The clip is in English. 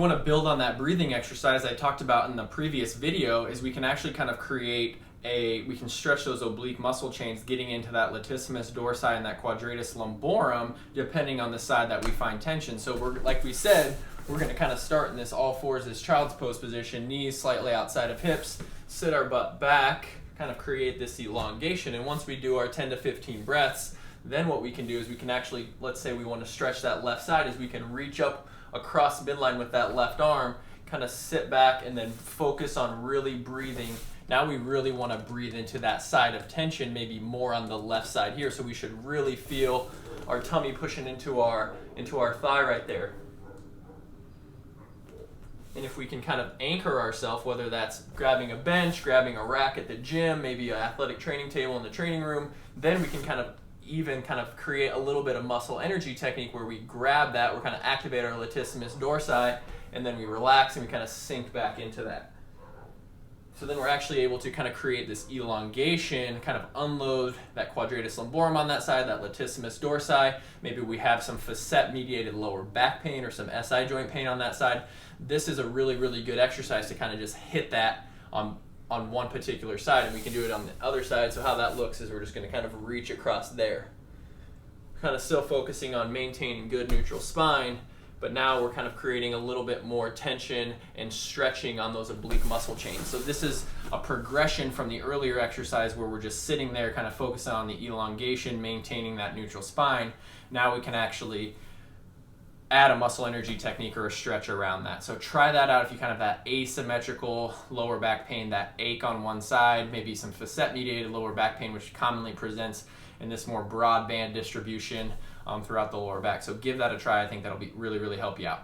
want to build on that breathing exercise I talked about in the previous video, is we can actually kind of create we can stretch those oblique muscle chains getting into that latissimus dorsi and that quadratus lumborum, depending on the side that we find tension. So we're, like we said, we're going to kind of start in this all fours, this child's pose position, knees slightly outside of hips, sit our butt back, kind of create this elongation. And once we do our 10 to 15 breaths, then what we can do is we can actually, let's say we want to stretch that left side, is we can reach up across midline with that left arm, kind of sit back and then focus on really breathing. Now we really want to breathe into that side of tension, maybe more on the left side here. So we should really feel our tummy pushing into our thigh right there. And if we can kind of anchor ourselves, whether that's grabbing a bench, grabbing a rack at the gym, maybe an athletic training table in the training room, then we can kind of create a little bit of muscle energy technique where we grab that, we're kind of activate our latissimus dorsi, and then we relax and we kind of sink back into that. So then we're actually able to kind of create this elongation, kind of unload that quadratus lumborum on that side, that latissimus dorsi. Maybe we have some facet-mediated lower back pain or some SI joint pain on that side. This is a really, really good exercise to kind of just hit that on one particular side, and we can do it on the other side. So how that looks is we're just going to kind of reach across there. Kind of still focusing on maintaining good neutral spine, but now we're kind of creating a little bit more tension and stretching on those oblique muscle chains. So this is a progression from the earlier exercise where we're just sitting there kind of focusing on the elongation, maintaining that neutral spine. Now we can actually add a muscle energy technique or a stretch around that. So try that out if you kind of have that asymmetrical lower back pain, that ache on one side, maybe some facet-mediated lower back pain, which commonly presents in this more broad band distribution throughout the lower back. So give that a try. I think that'll really, really help you out.